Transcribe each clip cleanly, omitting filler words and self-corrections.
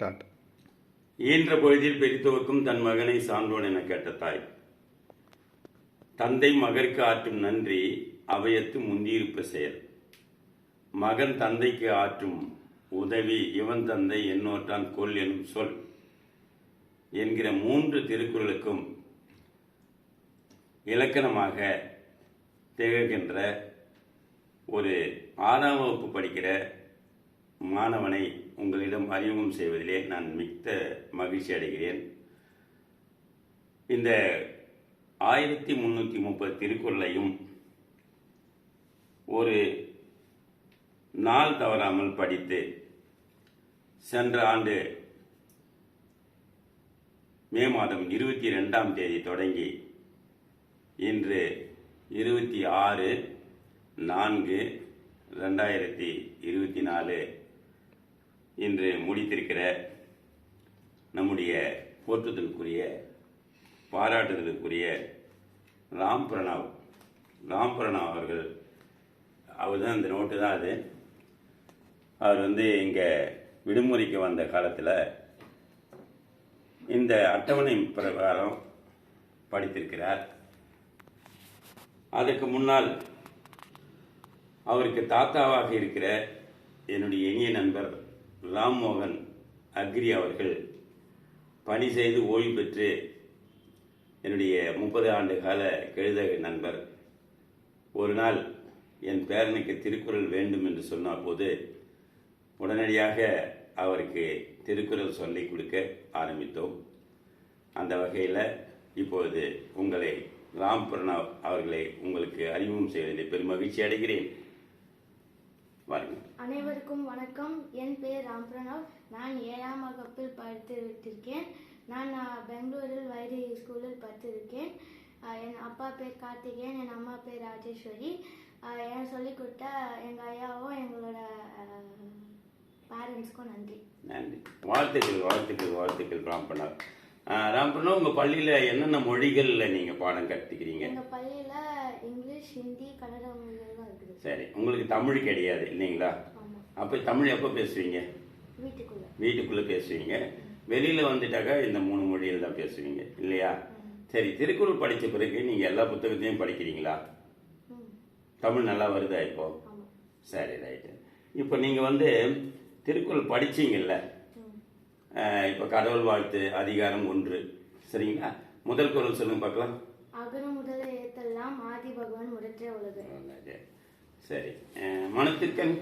Start. ஈன்ற பொழுதில் பெரித்தோர்க்கும் தன் மகனை சான்றோன் என கேட்ட தாய். தந்தை மகற்கு ஆற்றும் நன்றி அவையத்து முந்தியிருப்ப செயல். மகன் தந்தைக்கு ஆற்றும் உதவி இவன் தந்தை என்னோற்றான் கொல் எனும் சொல் என்கிற 3 திருக்குறளுக்கும் இலக்கணமாக திகழ்கின்ற ஒரு 6ஆம் வகுப்பு படிக்கிற மாணவனை உங்களிடம் அறிமுகம் செய்வதிலே நான் மிக்க மகிழ்ச்சி அடைகிறேன். இந்த 1330 திருக்குறளையும் ஒரு நாள் தவறாமல் படித்து சென்ற ஆண்டு மே மாதம் 22ஆம் தேதி தொடங்கி இன்று 26/4/2024 இன்று முடித்திருக்கிற நம்முடைய போற்றுதலுக்குரிய பாராட்டுதலுக்குரிய ராம் பிரணவ் அவர்கள், அவர் தான் இந்த நோட்டு தான் அது. அவர் இங்கே விடுமுறைக்கு வந்த காலத்தில் இந்த அட்டவணை பிரகாரம் படித்திருக்கிறார். அதுக்கு முன்னால் அவருக்கு தாத்தாவாக இருக்கிற என்னுடைய இனிய நண்பர் ராம்மோகன் அக்ரி அவர்கள் பணி செய்து ஓய்வு பெற்று என்னுடைய 30 ஆண்டு கால கெழுதக நண்பர் ஒரு நாள் என் பேரனுக்கு திருக்குறள் வேண்டும் என்று சொன்ன போது உடனடியாக அவருக்கு திருக்குறள் சொல்லிக் கொடுக்க ஆரம்பித்தோம். அந்த வகையில் இப்பொழுது உங்களை ராம் பிரணவ் அவர்களை உங்களுக்கு அறிமுகம் செய்வதில் பெருமகிழ்ச்சி அடைகிறேன். அனைவருக்கும் வணக்கம். என் பெயர் ராம் பிரணவ். நான் 7ஆம் வகுப்பில் படித்திருக்கேன். நான் பெங்களூரில் வைரி ஸ்கூலில் படித்திருக்கேன். என் அப்பா பேர் கார்த்திகேயன், என் அம்மா பேர் ராஜேஸ்வரி. எனக்கு சொல்லிக் கொடுத்த எங்கள் ஐயாவும் எங்களோட பேரண்ட்ஸ்க்கும் நன்றி. வாழ்த்துக்கள் ராம் பிரணவ். உங்கள் பள்ளியில் என்னென்ன மொழிகளில் நீங்கள் பாடம் கற்றுக்கிறீங்க? எங்கள் பள்ளியில் இங்கிலீஷ், ஹிந்தி, கன்னட மொழிகள் தான் இருக்குது. சரி, உங்களுக்கு தமிழ் கிடையாது இல்லைங்களா? அப்போ தமிழ் எப்போ பேசுவீங்க? வீட்டுக்குள்ளே பேசுவீங்க. வெளியில் வந்துட்டாக்கா இந்த 3 மொழியில் தான் பேசுவீங்க இல்லையா? சரி, திருக்குறள் படித்த பிறகு நீங்கள் எல்லா புத்தகத்தையும் படிக்கிறீங்களா? தமிழ் நல்லா வருதா இப்போ? சரி, ரைட்டு. இப்போ நீங்கள் திருக்குறள் படிச்சீங்கல்ல, இப்போ கடவுள் வாழ்த்து அதிகாரம் 1 சரிங்களா? முதல் குறள் சொல்லுங்க பார்க்கலாம். அகர முதல ஏத்தெல்லாம் ஆதி பகவான் முதற்றே உலகு. சரி, மனத்திற்கண்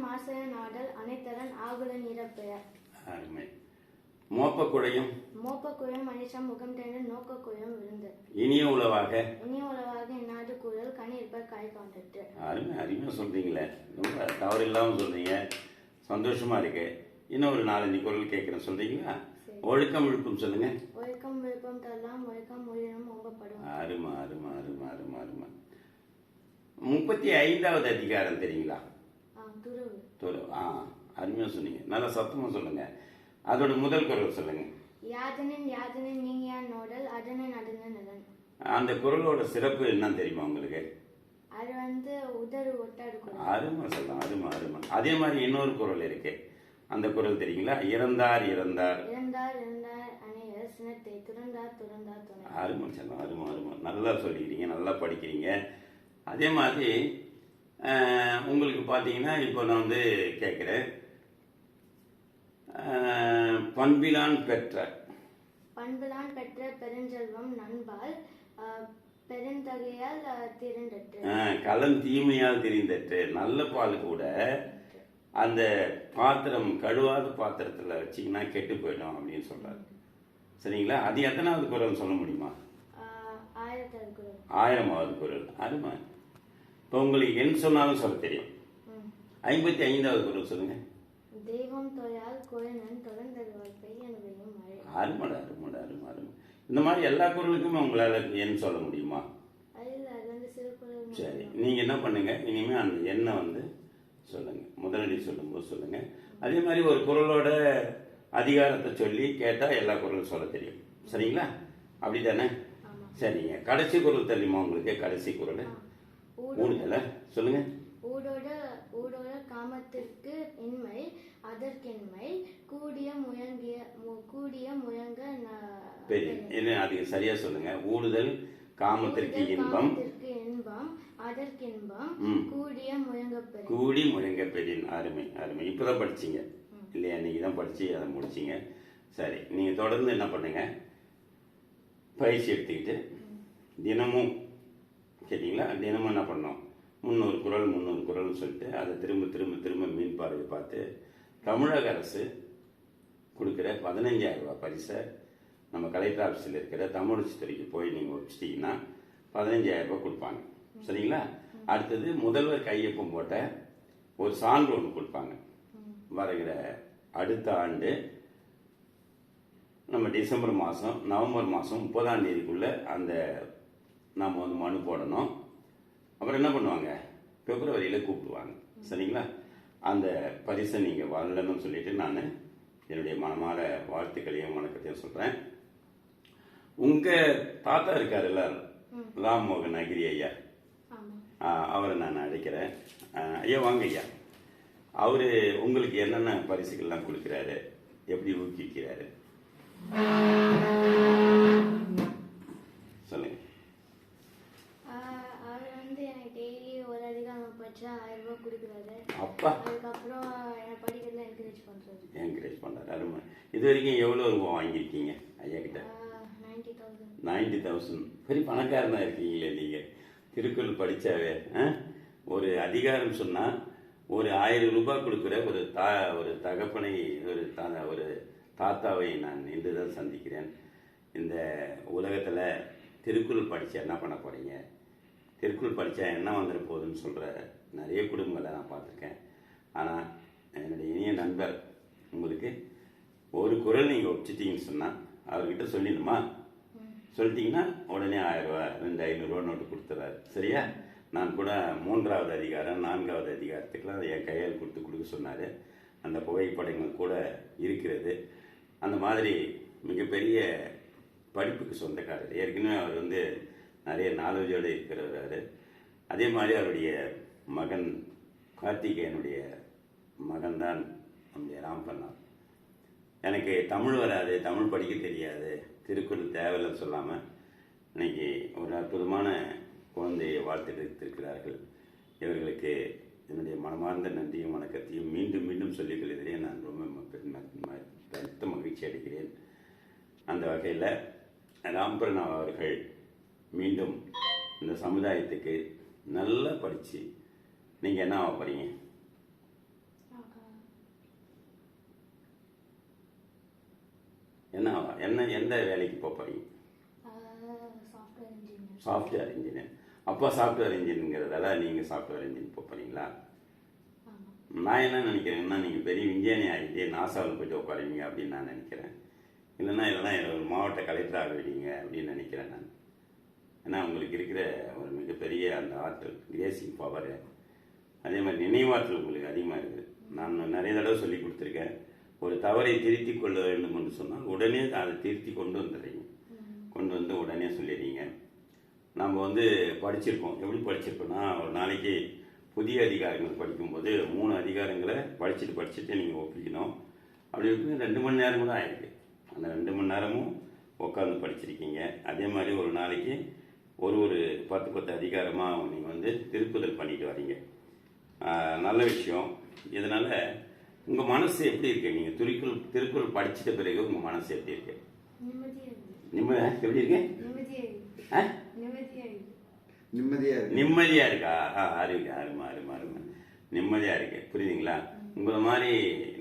மாசைய நாடல் அனைத்தரன் ஆகுலன் இறப்பெயர். அருமை. மோப்பக்குழையும் மனுஷன் முகம் தேர்ந்து நோக்க குழையும் விழுந்து. இனிய உளவாக இந்நாடு குரல் கனி இருப்ப காய் காண்டட்டு. அருமையாக சொல்றீங்களே, ரொம்ப தவறு இல்லாமல் சொல்றீங்க, சந்தோஷமா இருக்கு. இன்னும் ஒரு 4-5 குரல் கேட்குறேன், சொல்றீங்களா? ஒழுக்கம் விழுப்பம் சொல்லுங்க. ஒழுக்கம் விழுப்பம் தரலாம், ஒழுக்கம் மொழியிடம் ஓம்பப்படும். அருமா 35வது அதிகாரம் தெரியுங்களா? துறவு. அருமையா சொன்னீங்க, நல்லா சத்தமா சொல்லுங்க. அதோட முதல் குரல் சொல்லுங்க. யாதனின் நீங்கியா நோடல் அதனன் நலன். அந்த குரலோட சிறப்பு என்னன்னு தெரியுமா உங்களுக்கு? அது உதறு ஒட்டாடு குரல். அருமா சொல்லலாம், அருமா. அதே மாதிரி இன்னொரு குரல் இருக்கு, அந்த குரல் தெரியுங்களா? இறந்தார் அணையர் சினத்தை துறந்தார் துணை. அருமா சொல்லலாம், அருமா. நல்லா சொல்லிக்கிறீங்க, நல்லா படிக்கிறீங்க. அதே மாதிரி உங்களுக்கு பார்த்தீங்கன்னா இப்போ நான் கேட்குறேன், பண்பிலான் பெற்ற பெருஞ்செல்வம் நண்பால் பெருந்தகையால் திரண்டற்று. களம் தீமையால் திரிந்தற்று. நல்ல பால் கூட அந்த பாத்திரம் கழுவாத பாத்திரத்தில் வச்சிங்கன்னா கெட்டு போயிடும் அப்படின்னு சொல்றாரு. சரிங்களா? அது எத்தனாவது குரல் சொல்ல முடியுமா? 1000வது குரல். அருமை. இப்போ உங்களுக்கு என் சொன்னாலும் சொல்ல தெரியும். 55வது குரல் சொல்லுங்க. தெய்வம் தொழால் கோயிலன் தொடர்ந்தருவாய் பெய்யனுடையும் மழை. அருமடா. இந்த மாதிரி எல்லா குரலுக்குமே உங்களால எண் சொல்ல முடியுமா? சரி, நீங்க என்ன பண்ணுங்க, இனிமே அந்த எண்ணை சொல்லுங்க, முதலடி சொல்லும்போது சொல்லுங்க. அதே மாதிரி ஒரு குரலோட அதிகாரத்தை சொல்லி கேட்டா எல்லா குரலும் சொல்ல தெரியும். சரிங்களா? அப்படித்தானே? சரிங்க. கடைசி குரல் தெரியுமா உங்களுக்கு? கடைசி குரல் ஊடுதல சொல்லுங்க. ஊடோட காமத்திற்கு இன்மை அதற்கென்மை கூடிய கூடிய முழங்க பெரிய என்ன அதுக்கு சரியா சொல்லுங்க. ஊடுதல் காமத்திற்கு இன்பம், காமத்திற்கு இன்பம், அதற்கின்பம், கூடிய முழங்க பெரிய. கூடி முழங்க பெரிய. அருமை அருமை. இப்பதான் படிச்சீங்க இல்லையா? நீங்க தான் படிச்சு அதை முடிச்சிங்க. சரி, நீங்க தொடர்ந்து என்ன பண்ணுங்க, பயிற்சி எடுத்துக்கிட்டு தினமும் கேட்டிங்களா, தினமும் என்ன பண்ணோம், 300 குறள் 300 குறள்னு சொல்லிட்டு அதை திரும்ப திரும்ப திரும்ப மீன் பார்வை பார்த்து தமிழக அரசு கொடுக்குற 15,000 ரூபாய் பரிசை நம்ம கலெக்டர் ஆஃபீஸில் இருக்கிற தமிழ் துறைக்கு போய் நீங்கள் வச்சிட்டிங்கன்னா 15,000 ரூபாய் கொடுப்பாங்க. சரிங்களா? அடுத்தது முதல்வர் கையொப்பம் போட்ட ஒரு சான்று ஒன்று கொடுப்பாங்க. வருகிற அடுத்த ஆண்டு நம்ம டிசம்பர் மாதம் நவம்பர் மாதம் 30ஆம் தேதிக்குள்ளே அந்த நாம் வந்து மனு போடணும். அப்புறம் என்ன பண்ணுவாங்க, பிப்ரவரியில் கூப்பிடுவாங்க. சரிங்களா? அந்த பரிசை நீங்கள் வரலன்னு சொல்லிட்டு நான் என்னுடைய மனமார வாழ்த்துக்களையும் வணக்கத்தையும் சொல்கிறேன். உங்கள் தாத்தா இருக்காருல்ல, ராம்மோகன் அகிரி ஐயா, அவரை நான் அழைக்கிறேன். ஐயா வாங்க ஐயா. அவரு உங்களுக்கு என்னென்ன பரிசுகள்லாம் கொடுக்குறாரு, எப்படி ஊக்குவிக்கிறாரு சொல்லுங்க. அவர் வந்து எனக்கு டெய்லி ஒரு அதிகாரம் படிச்சா 1000 ரூபாய் கொடுக்குறாரு. அப்பா, அதுக்கப்புறம் என்னை படிக்கிறதுல என்கரேஜ் பண்ணுறாரு. என்கரேஜ் பண்ணுறாரு. அருமை. இது வரைக்கும் எவ்வளோ ரூபா வாங்கியிருக்கீங்க ஐயா கிட்ட? 90,000. 90,000. பெரிய பணக்காரனா இருக்கீங்களே நீங்கள். திருக்குறள் படித்தாவே ஒரு அதிகாரம் சொன்னால் ஒரு 1000 ரூபாய் கொடுக்குற ஒரு தகப்பனை ஒரு தாத்தாவை நான் இன்று தான் சந்திக்கிறேன். இந்த உலகத்தில் திருக்குறள் படித்தா என்ன பண்ண போகிறீங்க, திருக்குறள் படித்தா என்ன வந்துட போகுதுன்னு சொல்கிற நிறைய குடும்பங்களை நான் பார்த்துருக்கேன். ஆனால் என்னுடைய இனிய நண்பர் உங்களுக்கு ஒரு குறள் நீங்கள் ஒப்பிச்சிட்டிங்கன்னு சொன்னால் அவர்கிட்ட சொல்லிடணுமா, சொல்லிட்டீங்கன்னா உடனே 1000 ரூபா 2 500 நோட்டு கொடுத்துறாரு. சரியா? நான் கூட 3வது அதிகாரம் 4வது அதிகாரத்துக்குலாம் என் கையால் கொடுக்க சொன்னார். அந்த புகைப்படங்கள் கூட இருக்கிறது. அந்த மாதிரி மிகப்பெரிய படிப்புக்கு சொந்தக்காரர். ஏற்கனவே அவர் வந்து நிறைய நாலேஜோடு இருக்கிறவர். அதே மாதிரி அவருடைய மகன் கார்த்திகேயனுடைய மகன்தான் நம்முடைய ராம்பண்ணார். எனக்கு தமிழ் வராது, தமிழ் படிக்க தெரியாது, திருக்குறள் தேவையில்லைன்னு சொல்லாமல் இன்னைக்கு ஒரு அற்புதமான குழந்தையை வாழ்த்திருக்கிறார்கள். இவர்களுக்கு என்னுடைய மனமார்ந்த நன்றியும் வணக்கத்தையும் மீண்டும் மீண்டும் சொல்லிக் கொள்கிறேன். நான் ரொம்ப பெருத்த மகிழ்ச்சி அடைகிறேன். அந்த வகையில் ராம்பிரணவ் அவர்கள் மீண்டும் இந்த சமுதாயத்துக்கு நல்லா படித்து நீங்கள் என்ன ஆக போகிறீங்க? எந்த வேலைக்கு போக போகிறீங்க? Software engineer. அப்போ சாஃப்ட்வேர் இன்ஜினியருங்கிறதால நீங்கள் சாஃப்ட்வேர் இன்ஜினியர் போக போகிறீங்களா? நான் என்ன நினைக்கிறேன்னா, நீங்கள் பெரிய இன்ஜினியர் ஆகிட்டே நாசாவில் போய்ட்டு உட்காருவீங்க அப்படின்னு நான் நினைக்கிறேன். இல்லைன்னா ஒரு மாவட்ட கலெக்டர் ஆகிடுவீங்க அப்படின்னு நினைக்கிறேன் நான். ஏன்னா உங்களுக்கு இருக்கிற ஒரு மிகப்பெரிய அந்த ஆற்றல், கிரேசிங் பவர், அதே மாதிரி நினைவாற்றல் உங்களுக்கு அதிகமாக இருக்குது. நான் நிறைய தடவை சொல்லி கொடுத்துருக்கேன். ஒரு தவறை திருத்தி கொள்ள வேண்டும் என்று சொன்னால் உடனே அதை திருத்தி கொண்டு வந்துடுறீங்க. கொண்டு வந்து உடனே சொல்லிடுறீங்க. நம்ம வந்து படிச்சிருக்கோம். எப்படி படிச்சிருக்கோன்னா, ஒரு நாளைக்கு புதிய அதிகாரங்கள் படிக்கும்போது 3 அதிகாரங்களை படிச்சுட்டு நீங்கள் ஒப்பிக்கணும். அப்படி இருக்கு 2 மணி நேரம் கூட ஆயிருக்கு. அந்த 2 மணி நேரமும் உட்காந்து படிச்சிருக்கீங்க. அதே மாதிரி ஒரு நாளைக்கு ஒரு 10 அதிகாரமாக நீங்கள் வந்து திருப்புதல் பண்ணிட்டு வரீங்க. நல்ல விஷயம். இதனால் உங்கள் மனசு எப்படி இருக்கு? நீங்கள் திருக்குறள் படிச்சிட்ட பிறகு உங்கள் மனசு எப்படி இருக்கு? எப்படி இருக்கு? நிம்மதியா இருக்கா? அருமை. நிம்மதியா இருக்கு. புரியுதுங்களா? உங்களை மாதிரி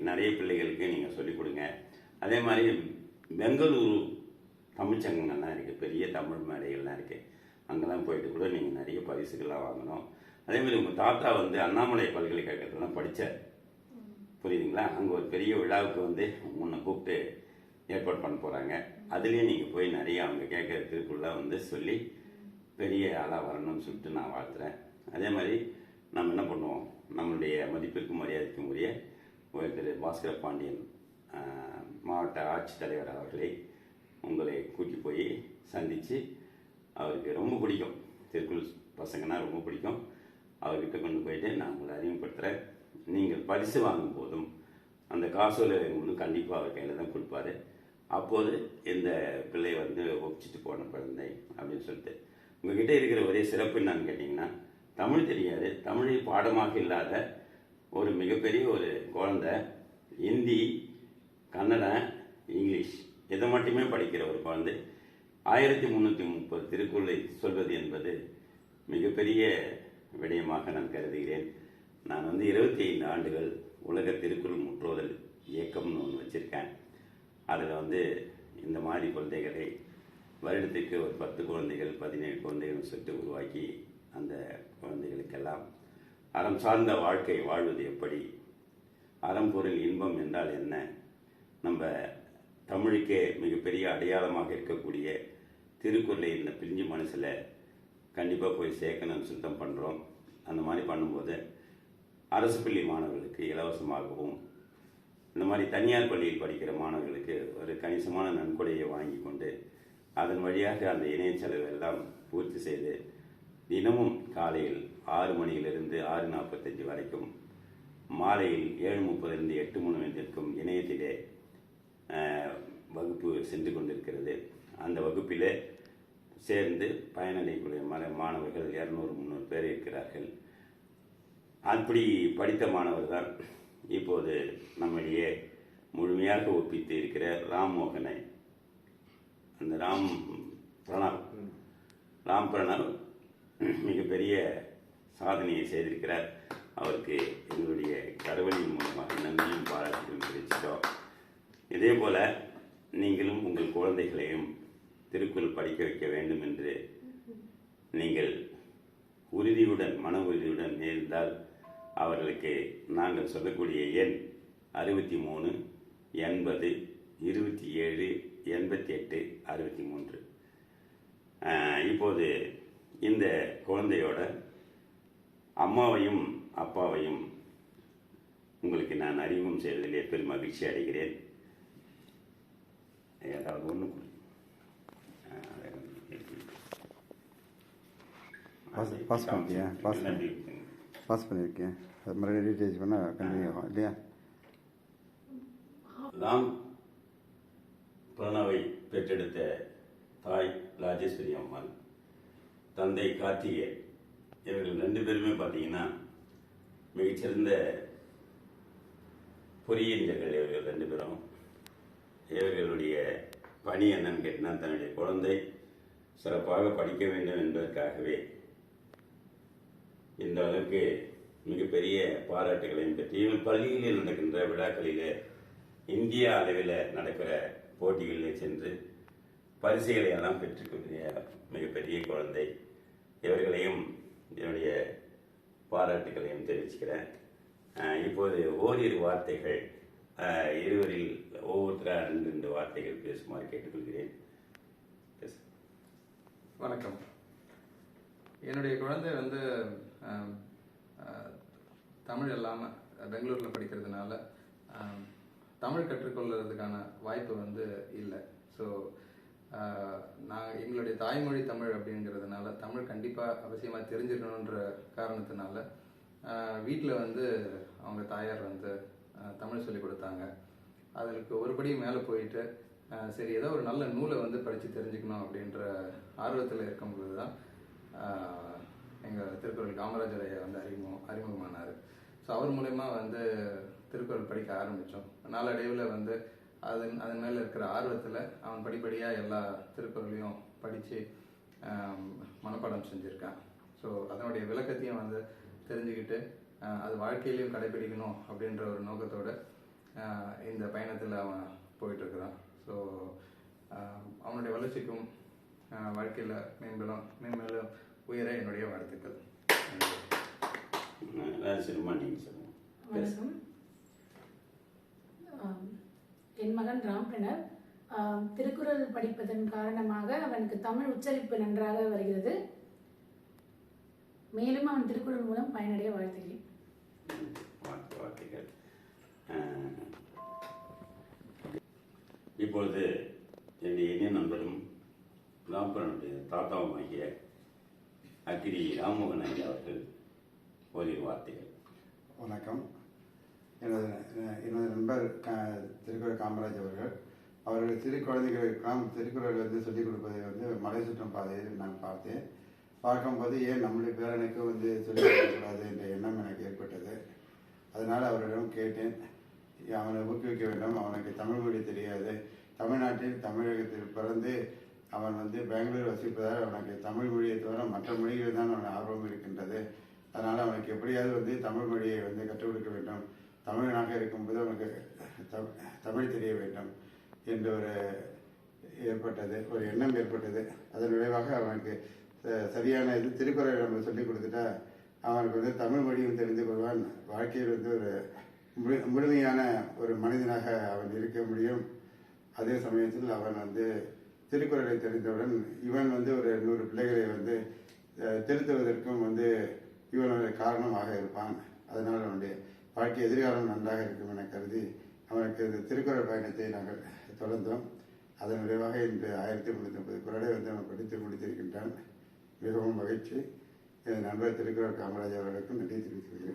நிறைய பிள்ளைகளுக்கு நீங்க சொல்லிக் கொடுங்க. அதே மாதிரி பெங்களூரு தமிழ்ச்சங்கங்கள்லாம் இருக்கு, பெரிய தமிழ் மேடைகள்லாம் இருக்கு. அங்கெல்லாம் போயிட்டு கூட நீங்க நிறைய பரிசுகள்லாம் வாங்கணும். அதே மாதிரி உங்க தாத்தா வந்து அண்ணாமலை பல்கலைக்கழகத்துலாம் படிச்சார். புரியுதுங்களா? அங்கே ஒரு பெரிய விழாவுக்கு வந்து உன்னை கூப்பிட்டு ஏற்பாடு பண்ண போகிறாங்க. அதுலேயும் நீங்கள் போய் நிறைய அவங்க கேட்குற திருக்குறளாக வந்து சொல்லி பெரிய ஆளாக வரணும்னு சொல்லிட்டு நான் வாழ்த்துறேன். அதே மாதிரி நம்ம என்ன பண்ணுவோம், நம்மளுடைய மதிப்பிற்கும் மரியாதைக்கும் உரிய திரு பாஸ்கர பாண்டியன் மாவட்ட ஆட்சித்தலைவர் அவர்களை உங்களை கூட்டி போய் சந்தித்து, அவருக்கு ரொம்ப பிடிக்கும் திருக்குறள் பசங்கன்னா ரொம்ப பிடிக்கும். அவர்கிட்ட கொண்டு போயிட்டு நான் உங்களை அறிமுகப்படுத்துகிறேன். நீங்கள் பரிசு வாங்கும் போதும் அந்த காசோலை ஒன்று கண்டிப்பாக அவர் கையில் தான் கொடுப்பாரு. அப்போது இந்த பிள்ளை வந்து ஒப்பிச்சிட்டு போன குழந்தை அப்படின்னு சொல்லிட்டு உங்ககிட்ட இருக்கிற ஒரே சிறப்பு என்னன்னு கேட்டிங்கன்னா தமிழ் தெரியாது, தமிழை பாடமாக இல்லாத ஒரு மிகப்பெரிய ஒரு குழந்தை ஹிந்தி, கன்னடம், இங்கிலீஷ் இதை மட்டுமே படிக்கிற ஒரு குழந்தை 1330 திருக்குறளை சொல்வது என்பது மிகப்பெரிய விடயமாக நான் கருதுகிறேன். நான் வந்து 25 ஆண்டுகள் உலக திருக்குறள் முற்றோதல் இயக்கம்னு ஒன்று வச்சுருக்கேன். அதில் வந்து இந்த மாதிரி குழந்தைகளை வருடத்துக்கு ஒரு 10 குழந்தைகள் 17 குழந்தைகள் சொல்லிட்டு உருவாக்கி அந்த குழந்தைகளுக்கெல்லாம் அறம் சார்ந்த வாழ்க்கை வாழ்வது எப்படி, அறம்பொருள் இன்பம் என்றால் என்ன, நம்ம தமிழுக்கே மிகப்பெரிய அடையாளமாக இருக்கக்கூடிய திருக்குறளை இந்த பிரிஞ்சு மனசில் கண்டிப்பாக போய் சேர்க்கணும்னு சுத்தம் பண்ணுறோம். அந்த மாதிரி பண்ணும்போது அரசு பள்ளி மாணவர்களுக்கு இலவசமாகவும், இந்த மாதிரி தனியார் பள்ளியில் படிக்கிற மாணவர்களுக்கு ஒரு கணிசமான நன்கொடையை வாங்கி கொண்டு அதன் வழியாக அந்த இணைய செலவு எல்லாம் பூர்த்தி செய்து தினமும் காலையில் 6 மணியிலிருந்து 6:45 வரைக்கும், மாலையில் 7:30 8 மணி வரைக்கும் இணையத்திலே வகுப்பு சென்று கொண்டிருக்கிறது. அந்த வகுப்பிலே சேர்ந்து பயனடையக்கூடிய மாணவர்கள் 200-300 பேர் இருக்கிறார்கள். அப்படி படித்த மாணவர் தான் இப்போது நம்மிடையே முழுமையாக ஒப்பித்து இருக்கிற ராம்மோகனை, அந்த ராம் பிரணவ் மிகப்பெரிய சாதனையை செய்திருக்கிறார். அவருக்கு எங்களுடைய கரவழியின் மூலமாக நன்றியும் பாராட்டுகளும் தெரிவிச்சிட்டோம். இதே போல நீங்களும் உங்கள் குழந்தைகளையும் திருக்குறள் படிக்க வைக்க வேண்டும் என்று நீங்கள் உறுதியுடன் மன உறுதியுடன் இருந்தால் அவர்களுக்கு நாங்கள் சொல்லக்கூடிய எண் 63 80 27 88 63. இப்போது இந்த குழந்தையோட அம்மாவையும் அப்பாவையும் உங்களுக்கு நான் அறிமுகம் செய்வதிலே பெரும் மகிழ்ச்சி அடைகிறேன். ஏதாவது ஒன்று பாஸ் பண்ணிட்டியா? பாஸ் பண்ணியிருக்கேன். அது மறுபடியும் ரீசார்ஜ் பண்ணால் கண்டினியூ ஆகும் இல்லையா? ராம் பிரணவை பெற்றெடுத்த தாய் ராஜேஸ்வரி அம்மாள், தந்தை கார்த்திகேயன், இவர்கள் 2 பேருமே பார்த்தீங்கன்னா மிகச்சிறந்த பொறியியஞ்சர்கள். இவர்கள் 2 பேரும் இவர்களுடைய பணி என்னன்னு கேட்டால் தன்னுடைய குழந்தை சிறப்பாக படிக்க வேண்டும் என்பதற்காகவே இந்த அளவுக்கு மிகப்பெரிய பாராட்டுகளையும் பெற்று இவர்கள் பள்ளிகளில் நடக்கின்ற விழாக்களிலே இந்திய அளவில் நடக்கிற போட்டிகளில் சென்று பரிசுகளை எல்லாம் பெற்றுக்கூடிய மிகப்பெரிய குழந்தை. இவர்களையும் என்னுடைய பாராட்டுகளையும் தெரிவிச்சுக்கிறேன். இப்போது ஓரிரு வார்த்தைகள் இருவரில் ஒவ்வொருத்தராக 2 வார்த்தைகள் பேசுமாறு கேட்டுக்கொள்கிறேன். வணக்கம். என்னுடைய குழந்தை வந்து தமிழ் இல்லாமல் பெங்களூரில் படிக்கிறதுனால தமிழ் கற்றுக்கொள்கிறதுக்கான வாய்ப்பு வந்து இல்லை. ஸோ நான் எங்களுடைய தாய்மொழி தமிழ் அப்படிங்கிறதுனால தமிழ் கண்டிப்பாக அவசியமாக தெரிஞ்சுக்கணுன்ற காரணத்தினால வீட்டில் வந்து அவங்க தாயார் வந்து தமிழ் சொல்லி கொடுத்தாங்க. அதுக்கு ஒருபடி மேலே போயிட்டு சரி ஏதோ ஒரு நல்ல நூலை வந்து படித்து தெரிஞ்சுக்கணும் அப்படின்ற ஆர்வத்தில் இருக்கும்போது தான் எங்கள் திருக்குறள் காமராஜர் ஐயா வந்து அறிமுகமானார். ஸோ அவர் மூலயமா வந்து திருக்குறள் படிக்க ஆரம்பித்தோம். நாளடைவில் வந்து அதன் மேலே இருக்கிற ஆர்வத்தில் அவன் படிப்படியாக எல்லா திருக்குறளையும் படித்து மனப்பாடம் செஞ்சுருக்கான். ஸோ அதனுடைய விளக்கத்தையும் வந்து தெரிஞ்சுக்கிட்டு அது வாழ்க்கையிலையும் கடைபிடிக்கணும் அப்படின்ற ஒரு நோக்கத்தோடு இந்த பயணத்தில் அவன் போயிட்டுருக்கிறான். ஸோ அவனுடைய வளர்ச்சிக்கும் வாழ்க்கையில் மேம்பேலும் உயர என்னுடைய வாழ்த்துக்கள். வணக்கம். என் மகன் ராம் பிரணவ் திருக்குறள் படிப்பதன் காரணமாக அவனுக்கு தமிழ் உச்சரிப்பு நன்றாக வருகிறது. மேலும் அவன் திருக்குறள் மூலம் பயனடைய வாழ்த்துகிறேன். இப்பொழுது என்னுடைய இணைய நண்பரும் ராம்பரனுடைய தாத்தாவும் ஆகிய அக்கிரி ராம்மோகன் ஐயா அவர்கள் ஓரிரு வார்த்தைகள். வணக்கம். எனது நண்பர் திருக்குறள் காமராஜ் அவர்கள் அவர்கள் சிறு குழந்தைகளுக்கெல்லாம் திருக்குறள் வந்து சொல்லிக் கொடுப்பதை வந்து மலை சுற்றும் பாதையில் நான் பார்த்தேன். பார்க்கும்போது ஏன் நம்முடைய பேரனுக்கு வந்து சொல்லிக் கொடுக்கக்கூடாது என்ற எண்ணம் எனக்கு ஏற்பட்டது. அதனால் அவரிடம் கேட்டேன், அவனை ஊக்குவிக்க வேண்டும், அவனுக்கு தமிழ் மொழி தெரியாது, தமிழ்நாட்டில் தமிழகத்தில் பிறந்து அவன் வந்து பெங்களூர் வசிப்பதால் அவனுக்கு தமிழ் மொழியை தவிர மற்ற மொழிகளில் தான் அவன் ஆர்வம் இருக்கின்றது. அதனால் அவனுக்கு எப்படியாவது வந்து தமிழ் மொழியை வந்து கற்றுக் கொடுக்க வேண்டும், தமிழனாக இருக்கும்போது அவனுக்கு தமிழ் தெரிய வேண்டும் என்ற ஒரு எண்ணம் ஏற்பட்டது. அதன் விளைவாக அவனுக்கு சரியான திருக்குறளை நம்ம சொல்லிக் கொடுத்துட்டா அவனுக்கு வந்து தமிழ் மொழியும் தெரிந்து கொள்வான், வாழ்க்கையில் வந்து ஒரு முழுமையான ஒரு மனிதனாக அவன் இருக்க முடியும். அதே சமயத்தில் அவன் வந்து திருக்குறளை தெரிந்தவுடன் இவன் வந்து ஒரு 100 பிள்ளைகளை வந்து திருத்துவதற்கும் வந்து இவனுடைய காரணமாக இருப்பான். அதனால் அவனுடைய வாழ்க்கை எதிர்காலம் நன்றாக இருக்கும் என கருதி அவனுக்கு இந்த திருக்குறள் பயணத்தை நாங்கள் தொடர்ந்தோம். அதன் விளைவாக இன்று 1350 குறளை வந்து அவன் படித்து முடித்திருக்கின்றான். மிகவும் மகிழ்ச்சி. என் நண்பர் திருக்குறள் காமராஜ் அவர்களுக்கும் நன்றி தெரிவித்துக் கொள்கிறேன்.